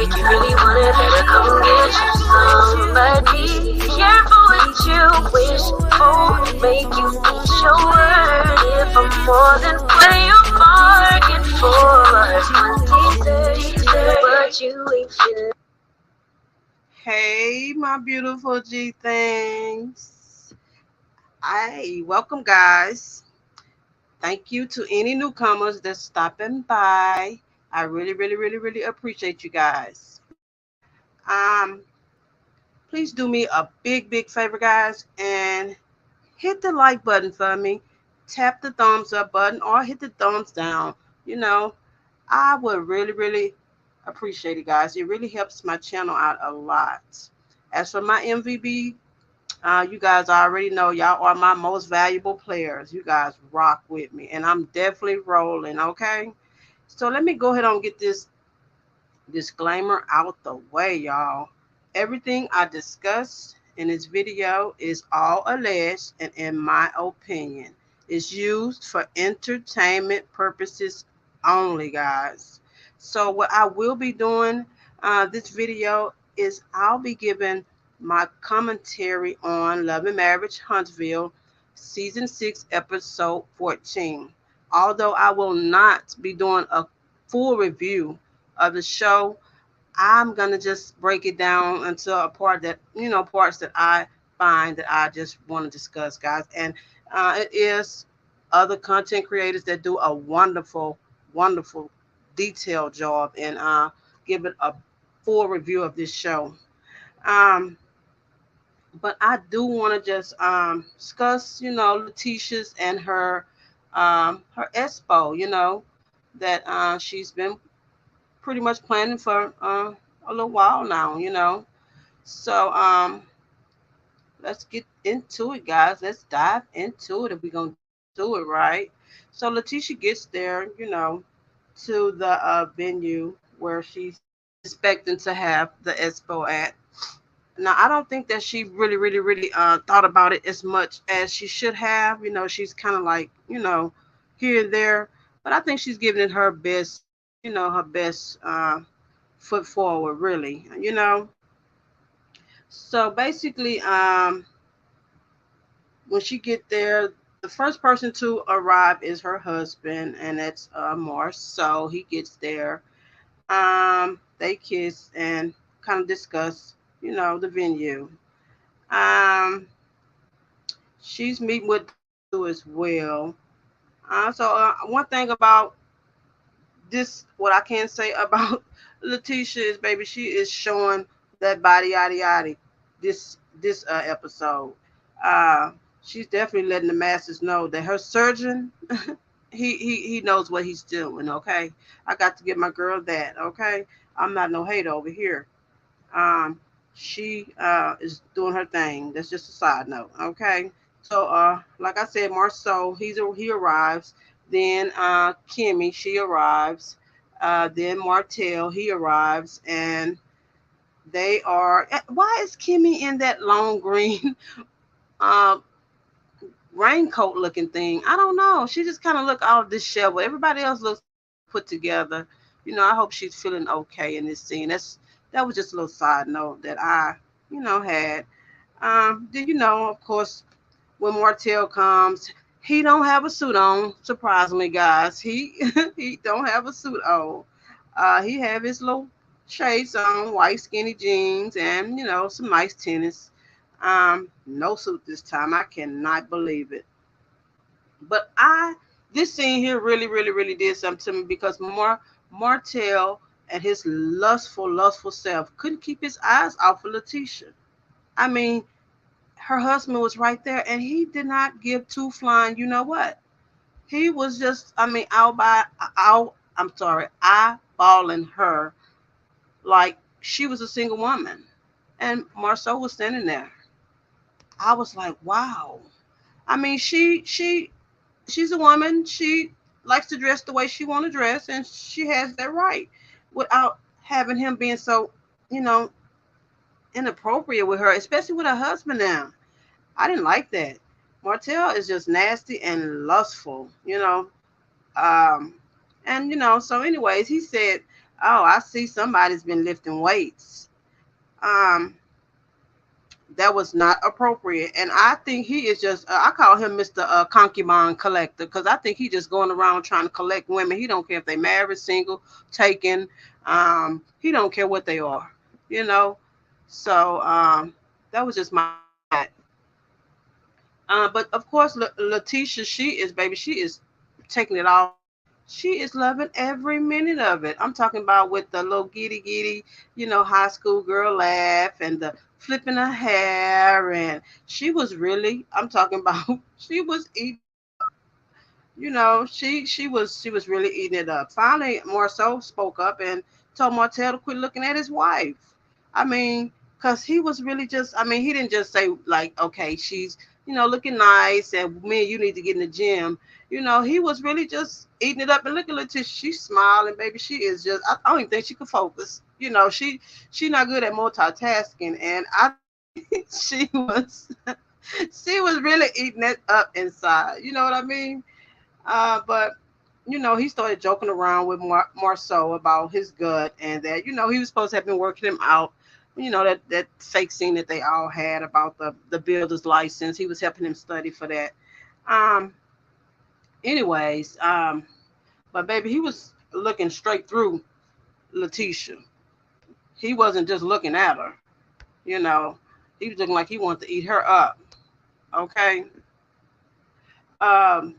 If you really want it, better come get you somebody. Be careful what you wish for, make you eat your word. If I'm more than what you bargained for, 20, 30, what you ain't feeling. Hey, my beautiful G things. Hey, welcome, guys. Thank you to any newcomers that's stopping by. I really, really, really, really appreciate you guys. Please do me a big, big favor, guys, and hit the like button for me. Tap the thumbs up button or hit the thumbs down. You know, I would really, really appreciate it, guys. It really helps my channel out a lot. As for my MVB, you guys already know y'all are my most valuable players. You guys rock with me, and I'm definitely rolling. Okay, so let me go ahead and get this disclaimer out the way, y'all. Everything I discuss in this video is all alleged and, in my opinion, is used for entertainment purposes only, guys. So what I will be doing this video is I'll be giving my commentary on Love and Marriage Huntsville season 6 episode 14. Although I will not be doing a full review of the show, I'm gonna just break it down into a part that parts that I find that I just want to discuss, guys. And it is other content creators that do a wonderful, wonderful, detailed job in giving a full review of this show. Um, but I do want to just discuss, Letitia's and her expo, that she's been pretty much planning for a little while now. So let's get into it, guys. Let's dive into it if we're gonna do it right. So Letitia gets there, to the venue where she's expecting to have the expo at. Now, I don't think that she really, really, really thought about it as much as she should have. She's kind of like, here and there, but I think she's giving it her best, her best foot. Really. So basically, when she get there, the first person to arrive is her husband, and that's Mars. So he gets there. They kiss and kind of discuss, the venue. Um, she's meeting with too as well. So one thing about this, what I can say about Letitia is, baby, she is showing that body, yada yada. This episode, uh, she's definitely letting the masses know that her surgeon, he knows what he's doing. Okay, I got to give my girl that. Okay, I'm not no hater over here. Um, she is doing her thing. That's just a side note. Okay, so like I said, Marceau, he arrives. Then Kimmy, she arrives. Then Martel, he arrives, and they are. Why is Kimmy in that long green uh, raincoat looking thing? I don't know. She just kind of look all disheveled. Everybody else looks put together. I hope she's feeling okay in this scene. That was just a little side note that I, had. Then of course, when Martel comes, he don't have a suit on. Surprisingly, guys, he he don't have a suit on. He have his little shades on, white skinny jeans, and some nice tennis. No suit this time. I cannot believe it. But this scene here really, really, really did something to me because Martel and his lustful, lustful self couldn't keep his eyes off of Letitia. I mean, her husband was right there, and he did not give two flying. You know what? He was just, I mean, I'm sorry, eyeballing her like she was a single woman, and Marceau was standing there. I was like, wow. I mean, she's a woman. She likes to dress the way she want to dress, and she has that right without having him being so, you know, inappropriate with her, especially with her husband now. I didn't like that. Martel is just nasty and lustful. Um, and so anyways, he said, Oh, I see somebody's been lifting weights. Um, that was not appropriate. And I think he is just, I call him Mr. Concubine Collector, because I think he just going around trying to collect women. He don't care if they married, single, taken. He don't care what they are, you know. So that was just my that. But of course, Letitia, she is, baby, she is taking it all. She is loving every minute of it. I'm talking about with the little giddy giddy, high school girl laugh and the flipping her hair. And she was really, I'm talking about, she was eating. She was really eating it up. Finally, Marceau spoke up and told Martel to quit looking at his wife. I mean, because he was really just, I mean, he didn't just say, like, okay, she's, looking nice and me and you need to get in the gym. He was really just eating it up. And look at Letitia, she's smiling, baby. She is just, I don't even think she could focus. She not good at multitasking. And I she was, she was really eating it up inside. You know what I mean? But he started joking around with Marceau about his gut and that he was supposed to have been working him out. That fake scene that they all had about the builder's license. He was helping him study for that. Um, anyways, but baby, he was looking straight through Letitia. He wasn't just looking at her. You know, he was looking like he wanted to eat her up. Okay. Um,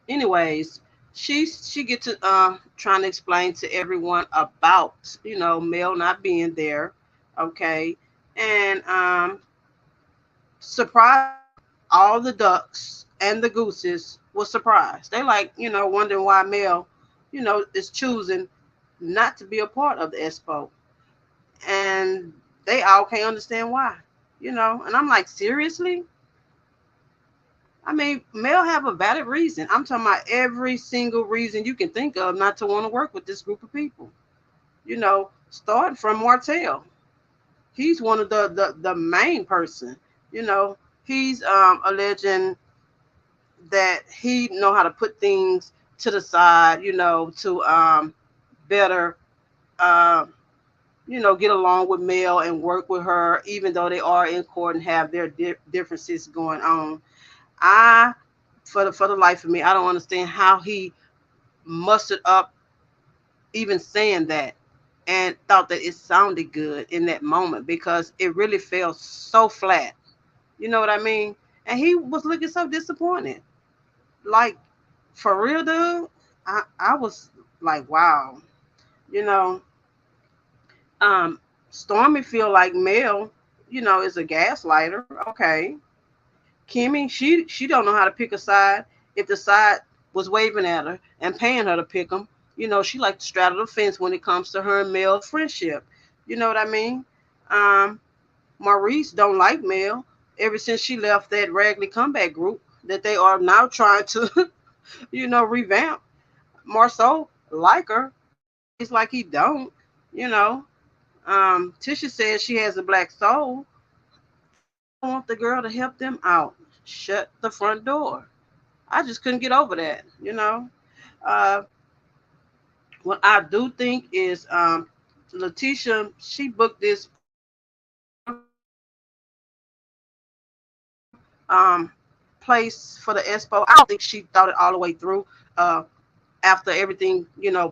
anyways, she get to trying to explain to everyone about Mel not being there, okay, and surprisingly, all the ducks and the gooses were surprised. They like wondering why Mel is choosing not to be a part of the expo, and they all can't understand why. And I'm like, seriously. I mean, Mel have a valid reason. I'm talking about every single reason you can think of not to want to work with this group of people. Starting from Martel. He's one of the main person. You know, he's alleging that he know how to put things to the side, to better um get along with Mel and work with her, even though they are in court and have their differences going on. I for the life of me, I don't understand how he mustered up even saying that and thought that it sounded good in that moment because it really felt so flat. You know what I mean? And he was looking so disappointed. Like, for real, dude. I was like, wow. You know, um, Stormy feel like Mel, is a gaslighter. Okay. Kimmy, she don't know how to pick a side. If the side was waving at her and paying her to pick them, she like to straddle the fence when it comes to her and Mel's friendship. You know what I mean? Um, Maurice don't like Mel ever since she left that Raggedy Comeback group that they are now trying to, revamp. Marceau like her. It's like he don't, you know. Tisha says she has a black soul. I want the girl to help them out. Shut the front door. I just couldn't get over that. Uh, what I do think is Letitia, she booked this um, place for the expo. I don't think she thought it all the way through after everything,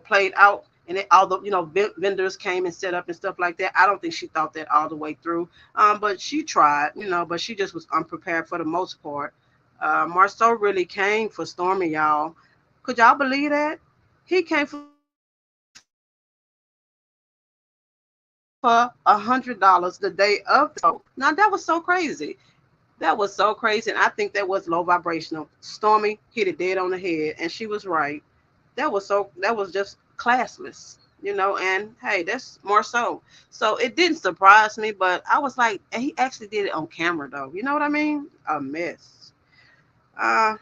played out. And all the vendors came and set up and stuff like that. I don't think she thought that all the way through, but she tried, but she just was unprepared for the most part. Marceau really came for Stormy, y'all. Could y'all believe that? He came for $100 the day of the show. Now that was so crazy. That was so crazy, and I think that was low vibrational. Stormy hit it dead on the head, and she was right. That was just classless, and hey, that's more so. So it didn't surprise me, but I was like, and he actually did it on camera though. You know what I mean? A mess.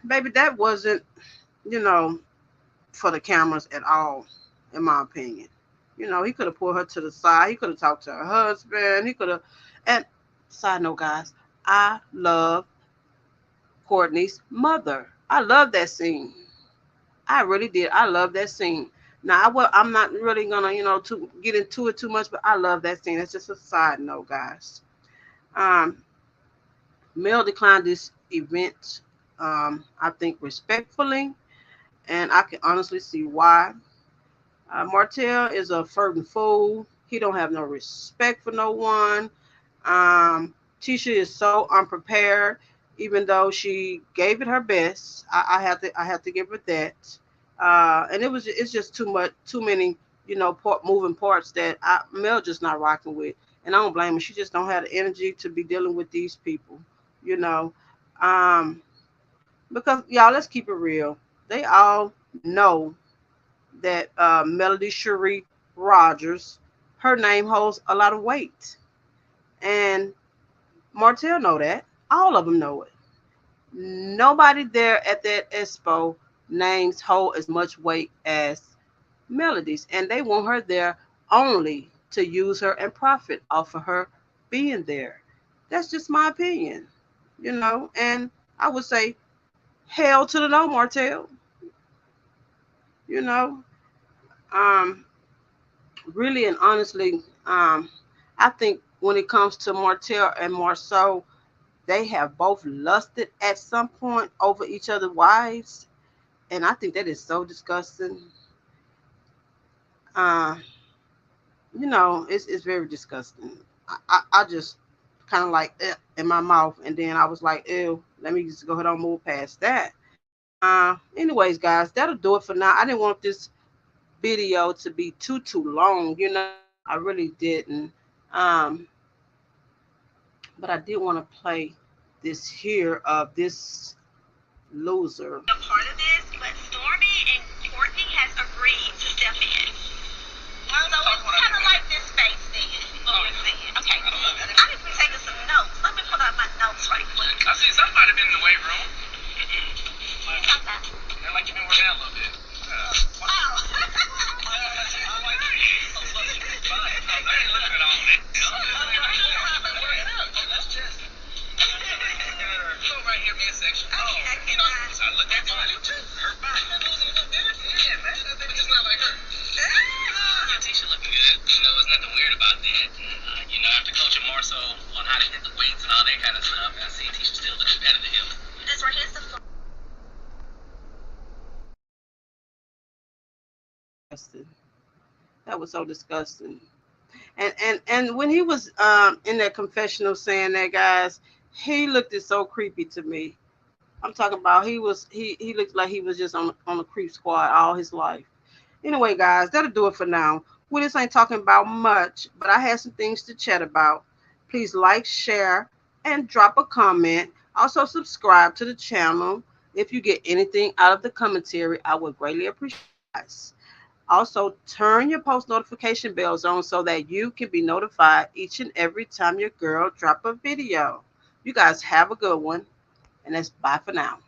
Baby, that wasn't, you know, for the cameras at all, in my opinion. He could have pulled her to the side. He could have talked to her husband. He could have. And side note, guys, I love Courtney's mother. I love that scene. I really did. I love that scene. Now, I'm not really gonna, to get into it too much, but I love that scene. It's just a side note, guys. Um, Mel declined this event, I think respectfully, and I can honestly see why. Martel is a fervent fool. He don't have no respect for no one. Tisha is so unprepared, even though she gave it her best. I have to give her that. And it's just too much, too many, moving parts that Mel just not rocking with. And I don't blame her. She just don't have the energy to be dealing with these people, you know. Um, because y'all, let's keep it real. They all know that Melody Cherie Rogers, her name holds a lot of weight, and Martell know that. All of them know it. Nobody there at that expo names hold as much weight as Melody's, and they want her there only to use her and profit off of her being there. That's just my opinion, And I would say, hell to the no, Martell. You know, um, really and honestly, I think when it comes to Martell and Marceau, they have both lusted at some point over each other's wives, and I think that is so disgusting. Uh, it's very disgusting. I just kind of like in my mouth, and then I was like, ew. Let me just go ahead and move past that. Anyways, guys, that'll do it for now. I didn't want this video to be too long. I really didn't. Um, but I did want to play this here of this loser. A part of this, but Stormy and Courtney has agreed to step in. So it's kind of like this space thing. Okay. I need to be taking some notes. Let me pull out my notes right quick. I see somebody been in the weight room. Sometimes. They're like you've been working out a little bit. Wow. Right here, midsection. I looked at you too. Her body. Yeah, man. It's just not like her. Yeah, Tisha looking good. There's nothing weird about that. After coaching Marceau on how to hit the weights and all that kind of stuff, I see Tisha still looking better than him. This right here's the That was so disgusting. And when he was in that confessional saying that, guys, he looked so creepy to me. I'm talking about he looked like he was just on the creep squad all his life. Anyway, guys, that'll do it for now. We just ain't talking about much, but I had some things to chat about. Please like, share, and drop a comment. Also, subscribe to the channel. If you get anything out of the commentary, I would greatly appreciate it. Also, turn your post notification bells on so that you can be notified each and every time your girl drop a video. You guys have a good one, and that's bye for now.